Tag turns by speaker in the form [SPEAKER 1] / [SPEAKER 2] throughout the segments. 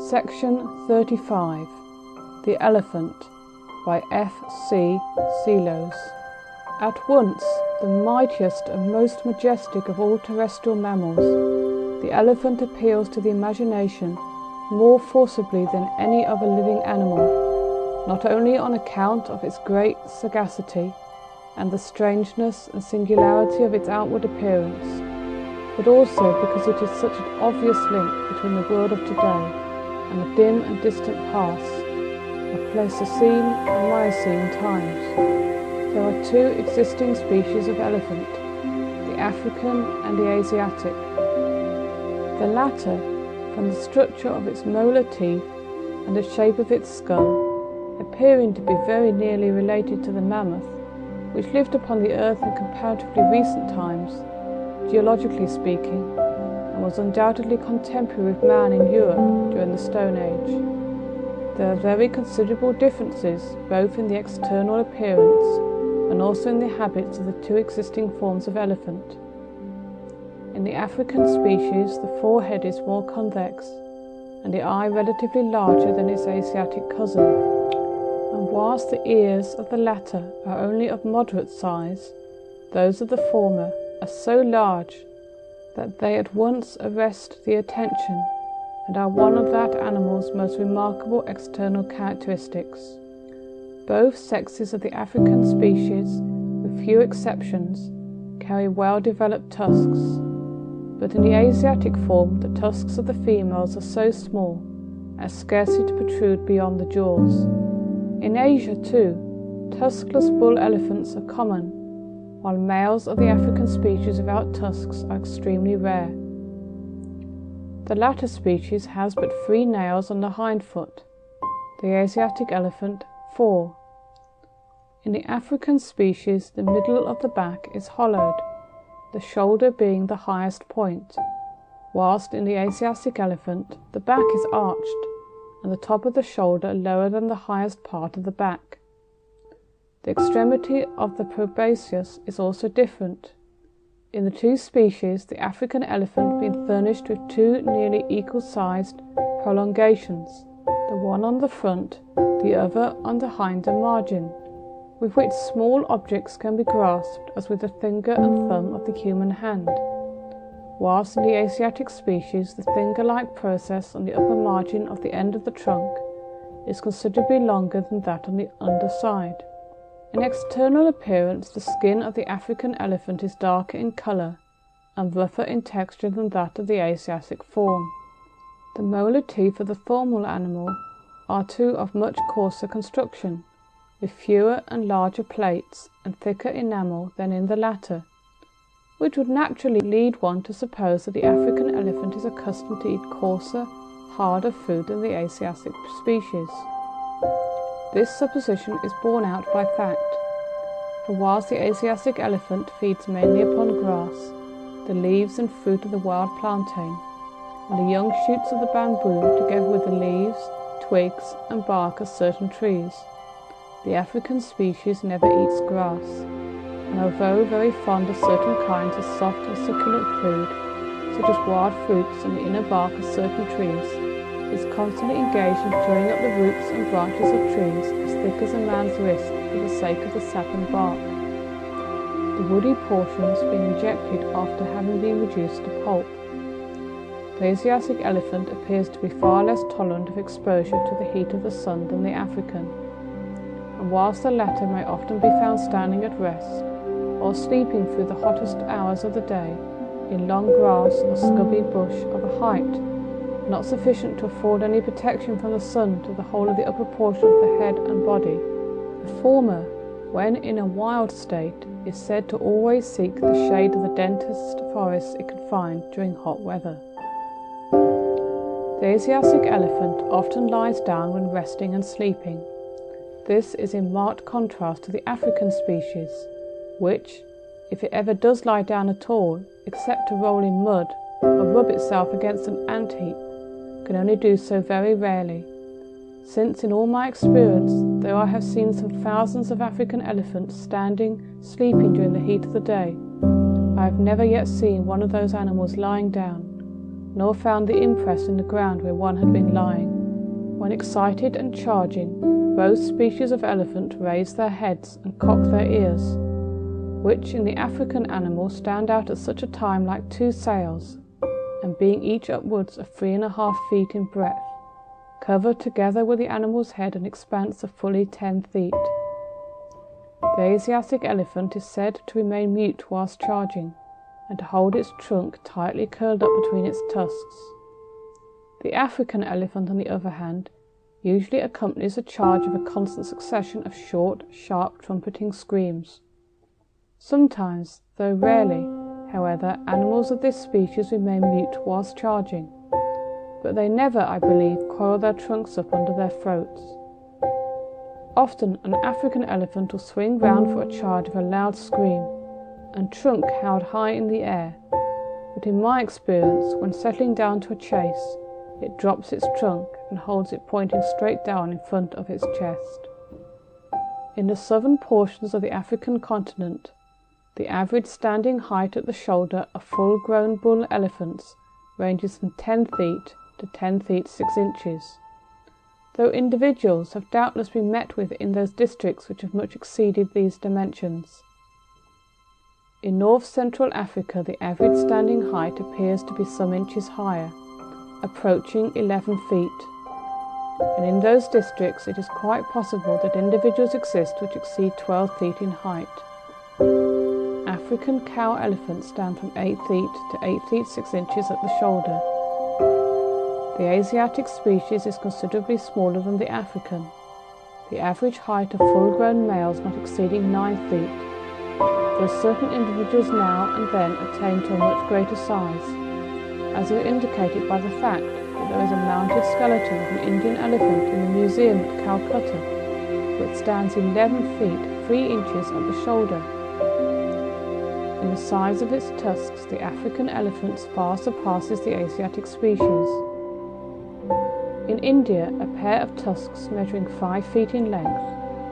[SPEAKER 1] Section 35. The Elephant by F. C. Seelos. At once the mightiest and most majestic of all terrestrial mammals, the elephant appeals to the imagination more forcibly than any other living animal, not only on account of its great sagacity and the strangeness and singularity of its outward appearance, but also because it is such an obvious link between the world of today and the dim and distant past of Pleistocene and Miocene times. There are two existing species of elephant, the African and the Asiatic. The latter, from the structure of its molar teeth and the shape of its skull, appearing to be very nearly related to the mammoth, which lived upon the earth in comparatively recent times, geologically speaking, and was undoubtedly contemporary with man in Europe during the Stone Age. There are very considerable differences both in the external appearance and also in the habits of the two existing forms of elephant. In the African species, the forehead is more convex and the eye relatively larger than its Asiatic cousin, and whilst the ears of the latter are only of moderate size, those of the former are so large that they at once arrest the attention and are one of that animal's most remarkable external characteristics. Both sexes of the African species, with few exceptions, carry well-developed tusks, but in the Asiatic form the tusks of the females are so small as scarcely to protrude beyond the jaws. In Asia, too, tuskless bull elephants are common, while males of the African species without tusks are extremely rare. The latter species has but 3 nails on the hind foot, the Asiatic elephant 4. In the African species, the middle of the back is hollowed, the shoulder being the highest point, whilst in the Asiatic elephant the back is arched and the top of the shoulder lower than the highest part of the back. The extremity of the proboscis is also different. In the two species, the African elephant being furnished with 2 nearly equal-sized prolongations, the one on the front, the other on the hinder margin, with which small objects can be grasped as with the finger and thumb of the human hand, whilst in the Asiatic species the finger-like process on the upper margin of the end of the trunk is considerably longer than that on the underside. In external appearance, the skin of the African elephant is darker in colour and rougher in texture than that of the Asiatic form. The molar teeth of the former animal are too of much coarser construction, with fewer and larger plates and thicker enamel than in the latter, which would naturally lead one to suppose that the African elephant is accustomed to eat coarser, harder food than the Asiatic species. This supposition is borne out by fact, for whilst the Asiatic elephant feeds mainly upon grass, the leaves and fruit of the wild plantain, and the young shoots of the bamboo, together with the leaves, twigs, and bark of certain trees, the African species never eats grass, and although very fond of certain kinds of soft and succulent food, such as wild fruits and the inner bark of certain trees, is constantly engaged in chewing up the roots and branches of trees as thick as a man's wrist for the sake of the sap and bark, the woody portions being rejected after having been reduced to pulp. The Asiatic elephant appears to be far less tolerant of exposure to the heat of the sun than the African, and whilst the latter may often be found standing at rest or sleeping through the hottest hours of the day in long grass or scrubby bush of a height not sufficient to afford any protection from the sun to the whole of the upper portion of the head and body, the former, when in a wild state, is said to always seek the shade of the densest forests it can find during hot weather. The Asiatic elephant often lies down when resting and sleeping. This is in marked contrast to the African species, which, if it ever does lie down at all, except to roll in mud or rub itself against an ant-heap, can only do so very rarely, since in all my experience, though I have seen some thousands of African elephants standing, sleeping during the heat of the day, I have never yet seen one of those animals lying down, nor found the impress in the ground where one had been lying. When excited and charging, both species of elephant raise their heads and cock their ears, which in the African animal stand out at such a time like two sails, and being each upwards of 3½ feet in breadth, cover together with the animal's head an expanse of fully 10 feet. The Asiatic elephant is said to remain mute whilst charging, and to hold its trunk tightly curled up between its tusks. The African elephant, on the other hand, usually accompanies a charge of a constant succession of short, sharp trumpeting screams. Sometimes, though rarely, however, animals of this species remain mute whilst charging, but they never, I believe, coil their trunks up under their throats. Often an African elephant will swing round for a charge of a loud scream, and trunk held high in the air, but in my experience, when settling down to a chase, it drops its trunk and holds it pointing straight down in front of its chest. In the southern portions of the African continent, the average standing height at the shoulder of full-grown bull elephants ranges from 10 feet to 10 feet 6 inches, though individuals have doubtless been met with in those districts which have much exceeded these dimensions. In north-central Africa, the average standing height appears to be some inches higher, approaching 11 feet, and in those districts it is quite possible that individuals exist which exceed 12 feet in height. African cow elephants stand from 8 feet to 8 feet 6 inches at the shoulder. The Asiatic species is considerably smaller than the African, the average height of full-grown males not exceeding 9 feet, though certain individuals now and then attain to a much greater size, as is indicated by the fact that there is a mounted skeleton of an Indian elephant in the museum at Calcutta that stands 11 feet 3 inches at the shoulder. In the size of its tusks, the African elephant far surpasses the Asiatic species. In India, a pair of tusks measuring 5 feet in length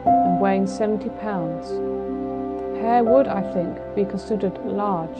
[SPEAKER 1] and weighing 70 pounds. The pair would, I think, be considered large,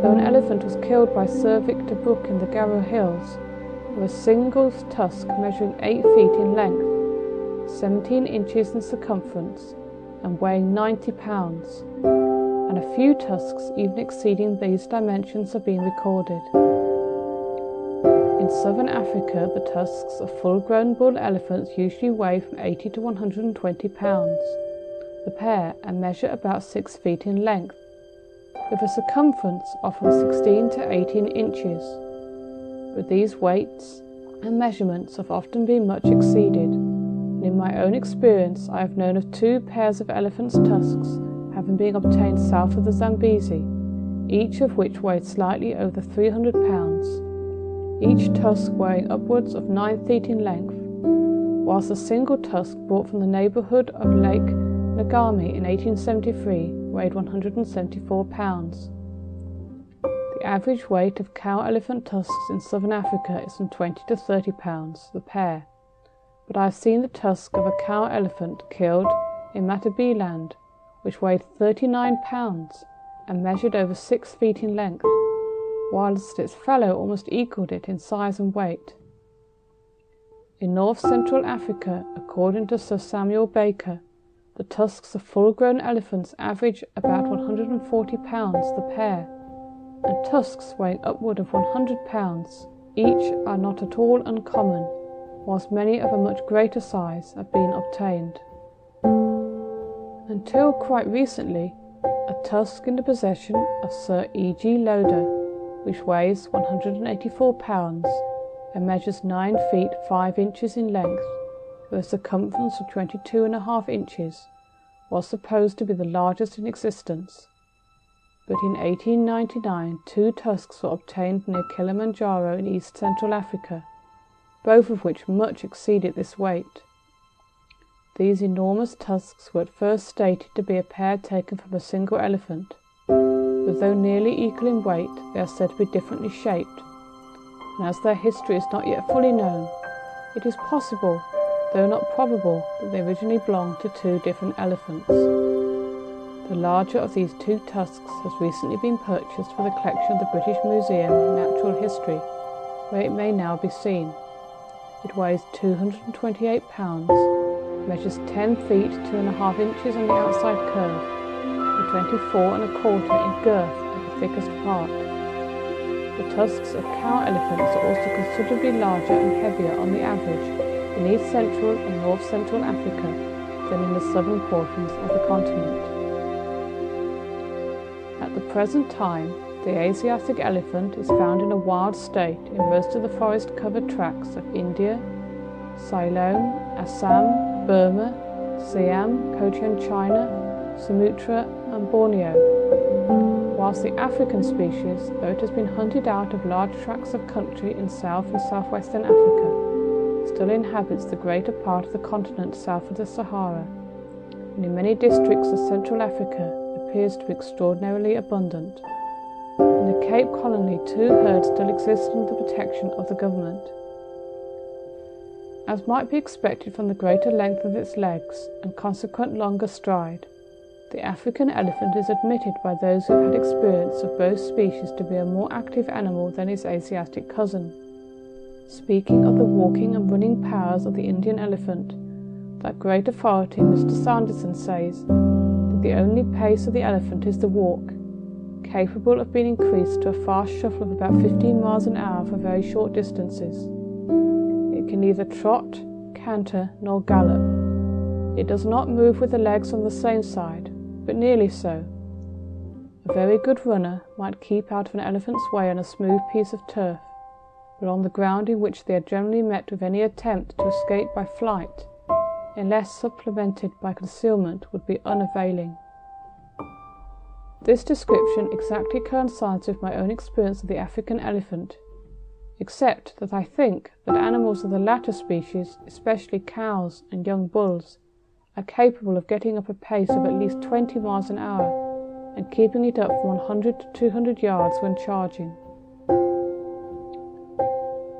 [SPEAKER 1] though an elephant was killed by Sir Victor Brooke in the Garo Hills with a single tusk measuring 8 feet in length, 17 inches in circumference, and weighing 90 pounds, and a few tusks even exceeding these dimensions have been recorded. In southern Africa, the tusks of full-grown bull elephants usually weigh from 80 to 120 pounds, the pair, and measure about 6 feet in length, with a circumference of from 16 to 18 inches. But these weights and measurements have often been much exceeded, and in my own experience I have known of 2 pairs of elephants' tusks having been obtained south of the Zambezi, each of which weighed slightly over 300 pounds, each tusk weighing upwards of 9 feet in length, whilst a single tusk brought from the neighbourhood of Lake Ngami in 1873 weighed 174 pounds. The average weight of cow-elephant tusks in southern Africa is from 20 to 30 pounds, the pair, but I have seen the tusk of a cow-elephant killed in Matabeleland, which weighed 39 pounds and measured over 6 feet in length, whilst its fellow almost equalled it in size and weight. In north-central Africa, according to Sir Samuel Baker, the tusks of full-grown elephants average about 140 pounds the pair, and tusks weighing upward of 100 pounds each are not at all uncommon, whilst many of a much greater size have been obtained. Until quite recently, a tusk in the possession of Sir E. G. Loder, which weighs 184 pounds and measures 9 feet 5 inches in length, with a circumference of 22½ inches, was supposed to be the largest in existence. But in 1899, 2 tusks were obtained near Kilimanjaro in East Central Africa, both of which much exceeded this weight. These enormous tusks were at first stated to be a pair taken from a single elephant, but though nearly equal in weight, they are said to be differently shaped, and as their history is not yet fully known, it is possible, though not probable, that they originally belonged to 2 different elephants. The larger of these 2 tusks has recently been purchased for the collection of the British Museum of Natural History where it may now be seen. It weighs 228 pounds, measures 10 feet 2.5 inches on the outside curve, and 24.25 in girth at the thickest part. The tusks of cow elephants are also considerably larger and heavier on the average in East Central and North Central Africa than in the southern portions of the continent. At the present time, the Asiatic elephant is found in a wild state in most of the forest-covered tracts of India, Ceylon, Assam, Burma, Siam, Cochin China, Sumatra and Borneo, whilst the African species, though it has been hunted out of large tracts of country in South and Southwestern Africa, still inhabits the greater part of the continent south of the Sahara, and in many districts of Central Africa appears to be extraordinarily abundant. In the Cape Colony, 2 herds still exist under the protection of the government. As might be expected from the greater length of its legs and consequent longer stride, the African elephant is admitted by those who have had experience of both species to be a more active animal than its Asiatic cousin. Speaking of the walking and running powers of the Indian elephant, that great authority, Mr. Sanderson, says that the only pace of the elephant is the walk, capable of being increased to a fast shuffle of about 15 miles an hour for very short distances. It can neither trot, canter, nor gallop. It does not move with the legs on the same side, but nearly so. A very good runner might keep out of an elephant's way on a smooth piece of turf, but on the ground in which they are generally met with any attempt to escape by flight, unless supplemented by concealment, would be unavailing. This description exactly coincides with my own experience of the African elephant, except that I think that animals of the latter species, especially cows and young bulls, are capable of getting up a pace of at least 20 miles an hour and keeping it up for 100 to 200 yards when charging.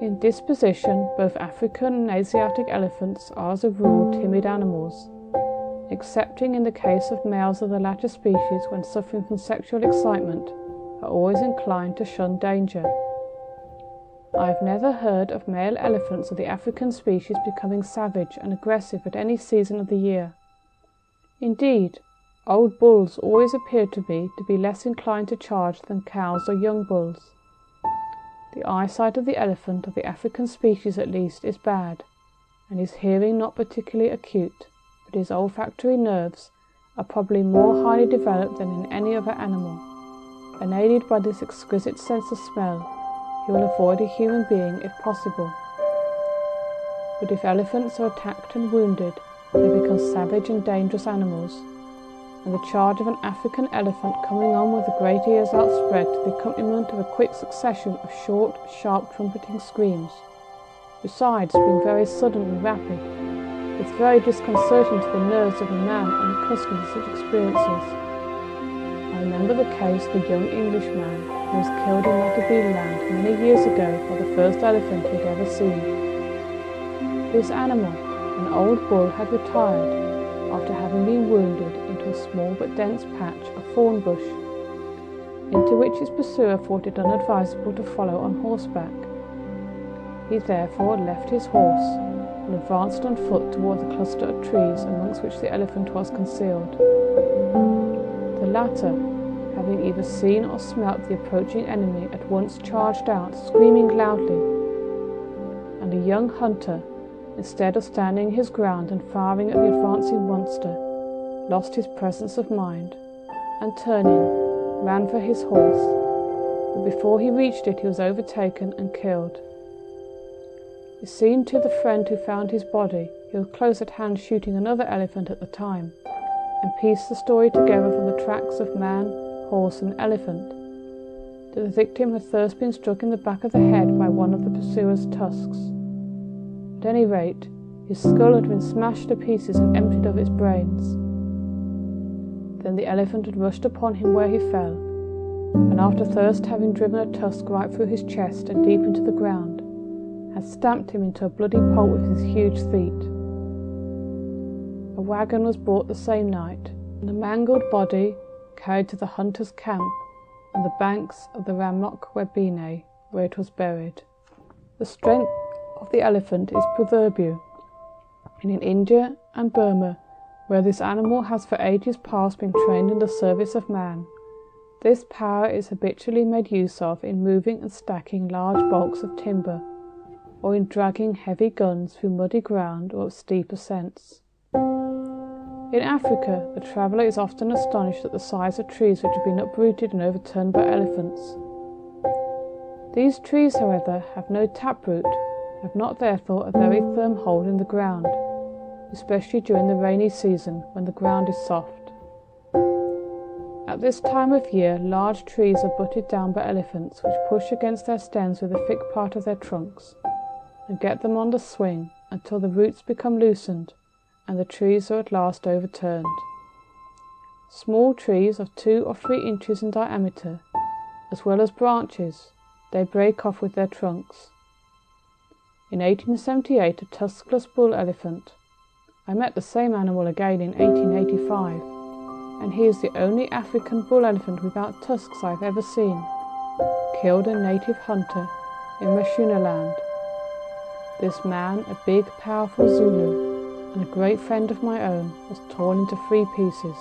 [SPEAKER 1] In disposition, both African and Asiatic elephants are as a rule timid animals, excepting in the case of males of the latter species when suffering from sexual excitement, are always inclined to shun danger. I have never heard of male elephants of the African species becoming savage and aggressive at any season of the year. Indeed, old bulls always appear to be less inclined to charge than cows or young bulls. The eyesight of the elephant of the African species at least is bad, and his hearing not particularly acute, but his olfactory nerves are probably more highly developed than in any other animal, and aided by this exquisite sense of smell, he will avoid a human being if possible. But if elephants are attacked and wounded, they become savage and dangerous animals, and the charge of an African elephant coming on with the great ears outspread to the accompaniment of a quick succession of short, sharp trumpeting screams, besides being very sudden and rapid, is very disconcerting to the nerves of a man unaccustomed to such experiences. I remember the case of a young Englishman who was killed in Matabele Land many years ago by the first elephant he had ever seen. This animal, an old bull, had retired, after having been wounded, into a small but dense patch of thorn bush, into which his pursuer thought it unadvisable to follow on horseback. He therefore left his horse and advanced on foot toward the cluster of trees amongst which the elephant was concealed. The latter, having either seen or smelt the approaching enemy, at once charged out, screaming loudly, and a young hunter, instead of standing his ground and firing at the advancing monster, lost his presence of mind, and turning, ran for his horse, but before he reached it he was overtaken and killed. It seemed to the friend who found his body he was close at hand shooting another elephant at the time, and pieced the story together from the tracks of man, horse and elephant, that the victim had first been struck in the back of the head by one of the pursuer's tusks. At any rate, his skull had been smashed to pieces and emptied of its brains. Then the elephant had rushed upon him where he fell, and after first having driven a tusk right through his chest and deep into the ground, had stamped him into a bloody pulp with his huge feet. A wagon was brought the same night, and the mangled body carried to the hunter's camp on the banks of the Ramok Webine, where it was buried. The strength of the elephant is proverbial, and in India and Burma, where this animal has for ages past been trained in the service of man, this power is habitually made use of in moving and stacking large bulks of timber, or in dragging heavy guns through muddy ground or up steep ascents. In Africa, the traveller is often astonished at the size of trees which have been uprooted and overturned by elephants. These trees, however, have no taproot, and have not therefore a very firm hold in the ground, especially during the rainy season when the ground is soft. At this time of year, large trees are butted down by elephants, which push against their stems with the thick part of their trunks, and get them on the swing until the roots become loosened and the trees are at last overturned. Small trees of 2 or 3 inches in diameter, as well as branches, they break off with their trunks. In 1878, a tuskless bull elephant. I met the same animal again in 1885, and he is the only African bull elephant without tusks I have ever seen, killed a native hunter in Mashonaland. This man, a big, powerful Zulu, and a great friend of my own, was torn into 3 pieces.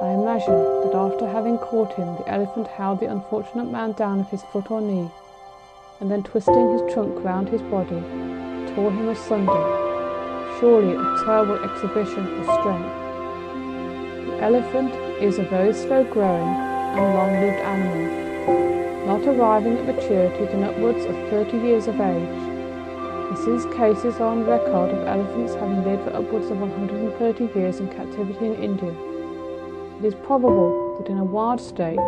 [SPEAKER 1] I imagine that after having caught him, the elephant held the unfortunate man down with his foot or knee, and then twisting his trunk round his body, tore him asunder. Surely a terrible exhibition of strength. The elephant is a very slow-growing and long-lived animal, not arriving at maturity till upwards of 30 years of age. And since cases are on record of elephants having lived for upwards of 130 years in captivity in India, it is probable that in a wild state,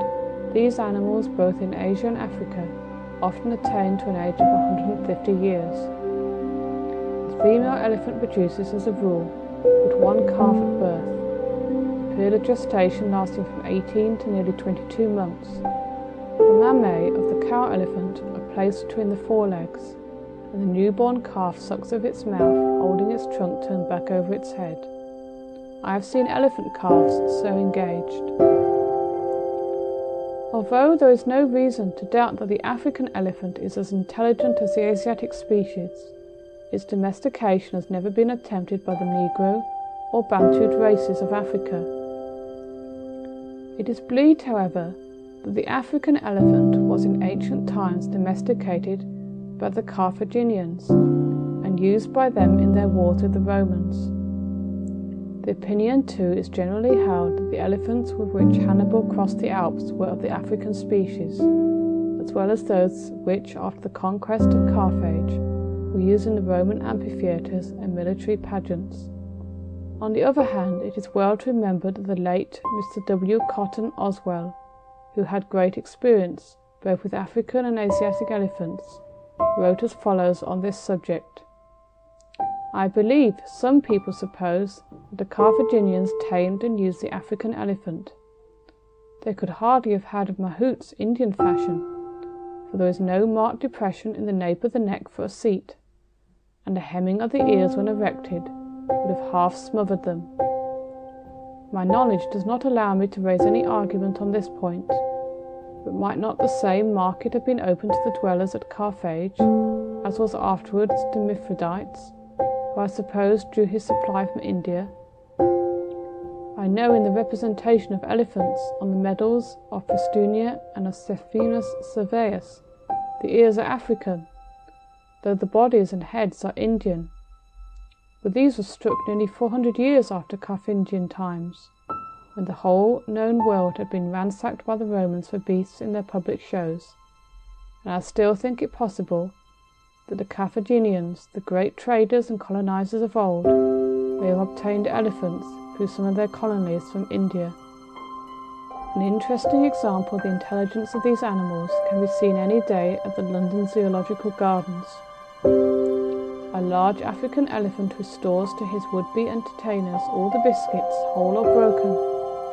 [SPEAKER 1] these animals, both in Asia and Africa, often attain to an age of 150 years. The female elephant produces, as a rule, but 1 calf at birth, a period of gestation lasting from 18 to nearly 22 months. The mammae of the cow elephant are placed between the forelegs, and the newborn calf sucks with its mouth, holding its trunk turned back over its head. I have seen elephant calves so engaged. Although there is no reason to doubt that the African elephant is as intelligent as the Asiatic species, its domestication has never been attempted by the Negro or Bantu races of Africa. It is believed, however, that the African elephant was in ancient times domesticated by the Carthaginians and used by them in their wars with the Romans. The opinion, too, is generally held that the elephants with which Hannibal crossed the Alps were of the African species, as well as those which, after the conquest of Carthage, were used in the Roman amphitheatres and military pageants. On the other hand, it is well to remember that the late Mr. W. Cotton Oswell, who had great experience both with African and Asiatic elephants, wrote as follows on this subject. I believe some people suppose that the Carthaginians tamed and used the African elephant. They could hardly have had mahouts Indian fashion, for there is no marked depression in the nape of the neck for a seat, and the hemming of the ears when erected would have half smothered them. My knowledge does not allow me to raise any argument on this point, but might not the same market have been open to the dwellers at Carthage, as was afterwards to Mithridates, who I suppose drew his supply from India? I know in the representation of elephants on the medals of Festunia and of Cephinus Severus, the ears are African, though the bodies and heads are Indian. But these were struck nearly 400 years after Carthaginian times, when the whole known world had been ransacked by the Romans for beasts in their public shows, and I still think it possible that the Carthaginians, the great traders and colonizers of old, may have obtained elephants through some of their colonies from India. An interesting example of the intelligence of these animals can be seen any day at the London Zoological Gardens. A large African elephant restores to his would-be entertainers all the biscuits, whole or broken,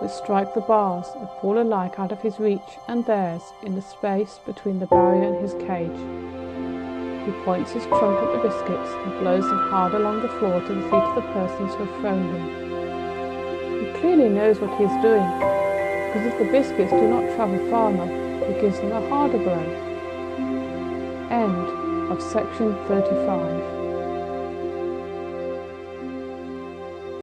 [SPEAKER 1] which strike the bars and fall alike out of his reach and theirs in the space between the barrier and his cage. He points his trunk at the biscuits and blows them hard along the floor to the feet of the persons who have thrown them. He clearly knows what he is doing, because if the biscuits do not travel far enough, he gives them a harder blow. End. of Section 35.